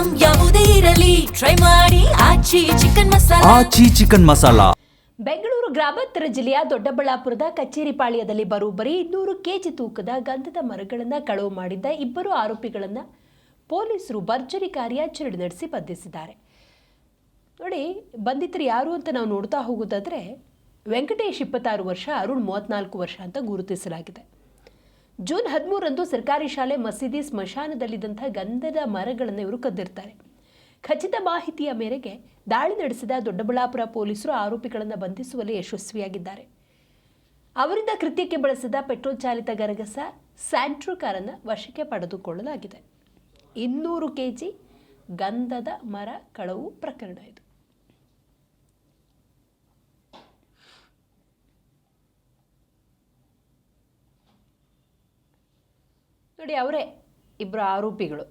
Item ಯಾವುದೇ ಇರಲಿ try ಮಾಡಿ ಆಚಿ ಚಿಕನ್ ಮಸಾಲಾ. ಬೆಂಗಳೂರು ಗ್ರಾಮಾಂತರ ಜಿಲ್ಲೆಯ ದೊಡ್ಡಬಳ್ಳಾಪುರದ ಕಚೇರಿಪಾಳ್ಯದಲ್ಲಿ ಬರೋಬ್ಬರಿ 200 ಕೆಜಿ ತೂಕದ ಗಂಧದ ಮರಗಳನ್ನು ಕಳವು ಮಾಡಿದ್ದ ಇಬ್ಬರು ಆರೋಪಿಗಳನ್ನು ಪೊಲೀಸರು ಭರ್ಜರಿ ಕಾರ್ಯಾಚರಣೆ ನಡೆಸಿ ಬಂಧಿಸಿದ್ದಾರೆ. ನೋಡಿ, ಬಂಧಿತರು ಯಾರು ಅಂತ ನಾವು ನೋಡ್ತಾ ಹೋಗೋದಾದರೆ, ವೆಂಕಟೇಶ್ 26 ವರ್ಷ, ಅರುಣ್ 34 ವರ್ಷ ಅಂತ ಗುರುತಿಸಲಾಗಿದೆ. ಜೂನ್ 13ರಂದು ಸರ್ಕಾರಿ ಶಾಲೆ, ಮಸೀದಿ, ಸ್ಮಶಾನದಲ್ಲಿದ್ದಂಥ ಗಂಧದ ಮರಗಳನ್ನು ಇವರು ಕದ್ದಿರ್ತಾರೆ. ಖಚಿತ ಮಾಹಿತಿಯ ಮೇರೆಗೆ ದಾಳಿ ನಡೆಸಿದ ದೊಡ್ಡಬಳ್ಳಾಪುರ ಪೊಲೀಸರು ಆರೋಪಿಗಳನ್ನು ಬಂಧಿಸುವಲ್ಲಿ ಯಶಸ್ವಿಯಾಗಿದ್ದಾರೆ. ಅವರಿಂದ ಕೃತ್ಯಕ್ಕೆ ಬಳಸಿದ ಪೆಟ್ರೋಲ್ ಚಾಲಿತ ಗರಗಸ ಸ್ಯಾಂಟ್ರೋ ಕಾರನ್ನು ವಶಕ್ಕೆ ಪಡೆದುಕೊಳ್ಳಲಾಗಿದೆ. 200 ಕೆಜಿ ಗಂಧದ ಮರ ಕಳವು ಪ್ರಕರಣ ಇದು. ನೋಡಿ, ಅವರೇ ಇಬ್ಬರು ಆರೋಪಿಗಳು.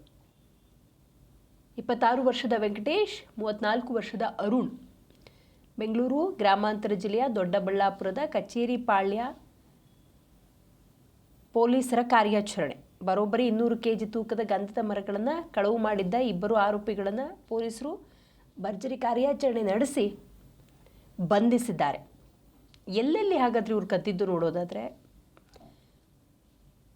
26 ವರ್ಷದ ವೆಂಕಟೇಶ್, 34 ವರ್ಷದ ಅರುಣ್. ಬೆಂಗಳೂರು ಗ್ರಾಮಾಂತರ ಜಿಲ್ಲೆಯ ದೊಡ್ಡಬಳ್ಳಾಪುರದ ಕಚೇರಿಪಾಳ್ಯ ಪೊಲೀಸರ ಕಾರ್ಯಾಚರಣೆ. ಬರೋಬ್ಬರಿ 200 ಕೆಜಿ ತೂಕದ ಗಂಧದ ಮರಗಳನ್ನು ಕಳವು ಮಾಡಿದ್ದ ಇಬ್ಬರು ಆರೋಪಿಗಳನ್ನು ಪೊಲೀಸರು ಭರ್ಜರಿ ಕಾರ್ಯಾಚರಣೆ ನಡೆಸಿ ಬಂಧಿಸಿದ್ದಾರೆ. ಎಲ್ಲೆಲ್ಲಿ ಹಾಗಾದರೆ ಇವರು ಕದ್ದಿದ್ದು ನೋಡೋದಾದರೆ,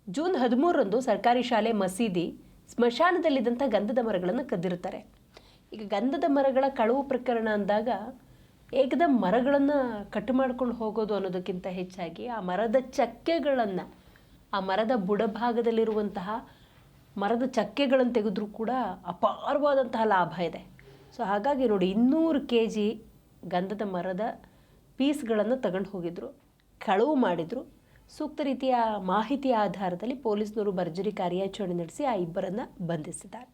ಜೂನ್ 13ರಂದು ಸರ್ಕಾರಿ ಶಾಲೆ, ಮಸೀದಿ, ಸ್ಮಶಾನದಲ್ಲಿದ್ದಂಥ ಗಂಧದ ಮರಗಳನ್ನು ಕದ್ದಿರ್ತಾರೆ. ಈಗ ಗಂಧದ ಮರಗಳ ಕಳವು ಪ್ರಕರಣ ಅಂದಾಗ ಏಕದಮ್ ಮರಗಳನ್ನು ಕಟ್ ಮಾಡ್ಕೊಂಡು ಹೋಗೋದು ಅನ್ನೋದಕ್ಕಿಂತ ಹೆಚ್ಚಾಗಿ ಆ ಮರದ ಚಕ್ಕೆಗಳನ್ನು, ಆ ಮರದ ಬುಡಭಾಗದಲ್ಲಿರುವಂತಹ ಮರದ ಚಕ್ಕೆಗಳನ್ನು ತೆಗೆದ್ರೂ ಕೂಡ ಅಪಾರವಾದಂತಹ ಲಾಭ ಇದೆ. ಸೊ ಹಾಗಾಗಿ ನೋಡಿ, 200 ಕೆಜಿ ಗಂಧದ ಮರದ ಪೀಸ್ಗಳನ್ನು ತಗೊಂಡು ಹೋಗಿದ್ರು, ಕಳವು ಮಾಡಿದರು. ಸೂಕ್ತ ರೀತಿಯ ಮಾಹಿತಿಯ ಆಧಾರದಲ್ಲಿ ಪೊಲೀಸ್ನವರು ಭರ್ಜರಿ ಕಾರ್ಯಾಚರಣೆ ನಡೆಸಿ ಆ ಇಬ್ಬರನ್ನು ಬಂಧಿಸಿದ್ದಾರೆ.